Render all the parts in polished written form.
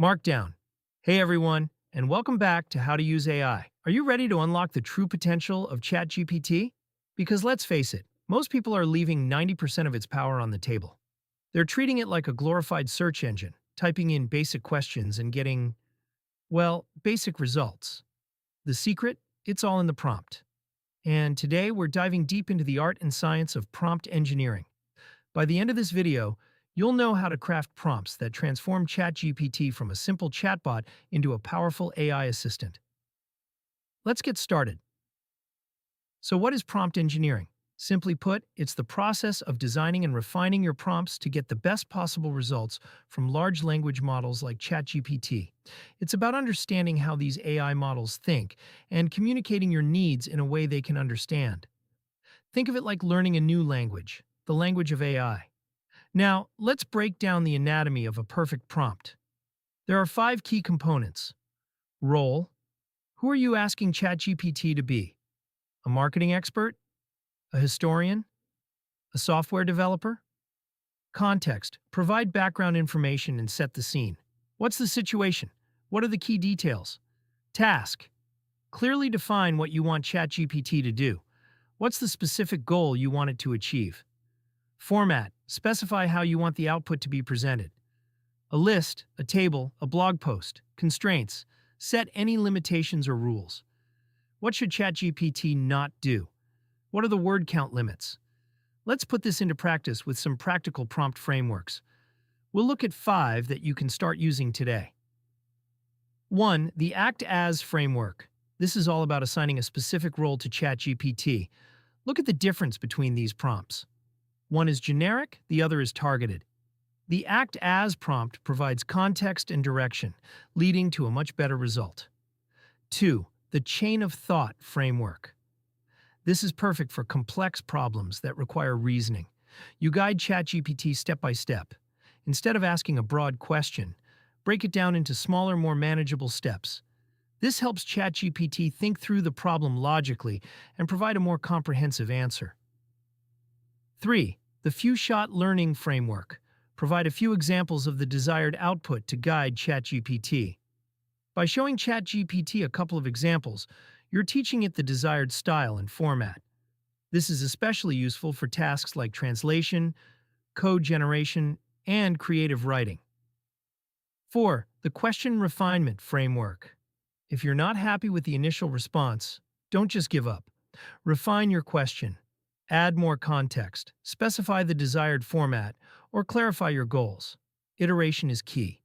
Markdown. Hey everyone, and welcome back to How to Use AI. Are you ready to unlock the true potential of ChatGPT? Because let's face it, most people are leaving 90% of its power on the table. They're treating it like a glorified search engine, typing in basic questions and getting, well, basic results. The secret? It's all in the prompt. And today we're diving deep into the art and science of prompt engineering. By the end of this video, you'll know how to craft prompts that transform ChatGPT from a simple chatbot into a powerful AI assistant. Let's get started. So what is prompt engineering? Simply put, it's the process of designing and refining your prompts to get the best possible results from large language models like ChatGPT. It's about understanding how these AI models think and communicating your needs in a way they can understand. Think of it like learning a new language, the language of AI. Now, let's break down the anatomy of a perfect prompt. There are 5 key components. Role. Who are you asking ChatGPT to be? A marketing expert? A historian? A software developer? Context. Provide background information and set the scene. What's the situation? What are the key details? Task. Clearly define what you want ChatGPT to do. What's the specific goal you want it to achieve? Format. Specify how you want the output to be presented. A list, a table, a blog post. Constraints. Set any limitations or rules. What should ChatGPT not do? What are the word count limits? Let's put this into practice with some practical prompt frameworks. We'll look at 5 that you can start using today. 1. The Act As framework. This is all about assigning a specific role to ChatGPT. Look at the difference between these prompts. One is generic, the other is targeted. The Act As prompt provides context and direction, leading to a much better result. 2. The Chain of Thought framework. This is perfect for complex problems that require reasoning. You guide ChatGPT step by step. Instead of asking a broad question, break it down into smaller, more manageable steps. This helps ChatGPT think through the problem logically and provide a more comprehensive answer. 3. The Few-Shot Learning framework. Provide a few examples of the desired output to guide ChatGPT. By showing ChatGPT a couple of examples, you're teaching it the desired style and format. This is especially useful for tasks like translation, code generation, and creative writing. 4. The Question Refinement framework. If you're not happy with the initial response, don't just give up. Refine your question. Add more context, specify the desired format, or clarify your goals. Iteration is key.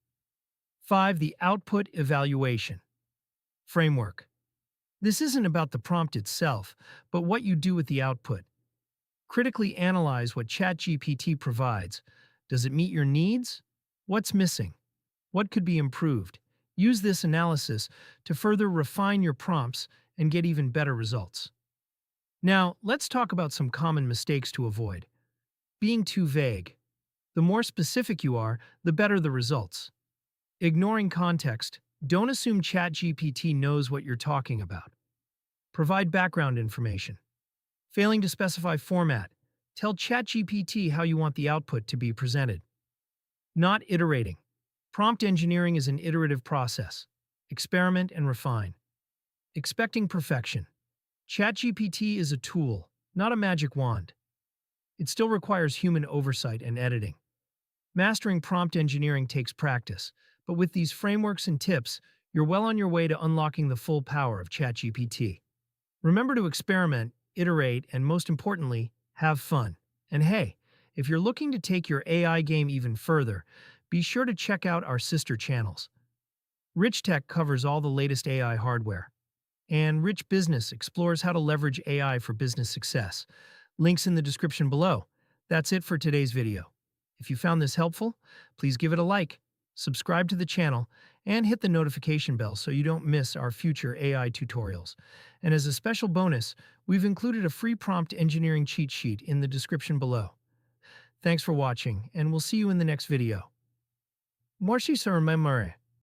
5. The Output Evaluation framework. This isn't about the prompt itself, but what you do with the output. Critically analyze what ChatGPT provides. Does it meet your needs? What's missing? What could be improved? Use this analysis to further refine your prompts and get even better results. Now, let's talk about some common mistakes to avoid. Being too vague. The more specific you are, the better the results. Ignoring context. Don't assume ChatGPT knows what you're talking about. Provide background information. Failing to specify format. Tell ChatGPT how you want the output to be presented. Not iterating. Prompt engineering is an iterative process. Experiment and refine. Expecting perfection. ChatGPT is a tool, not a magic wand. It still requires human oversight and editing. Mastering prompt engineering takes practice, but with these frameworks and tips, you're well on your way to unlocking the full power of ChatGPT. Remember to experiment, iterate, and most importantly, have fun. And hey, if you're looking to take your AI game even further, be sure to check out our sister channels. RichTech covers all the latest AI hardware, and Rich Business explores how to leverage AI for business success. Links in the description below. That's it for today's video. If you found this helpful, please give it a like, subscribe to the channel, and hit the notification bell so you don't miss our future AI tutorials. And as a special bonus, we've included a free prompt engineering cheat sheet in the description below. Thanks for watching, and we'll see you in the next video. Merci sur memory.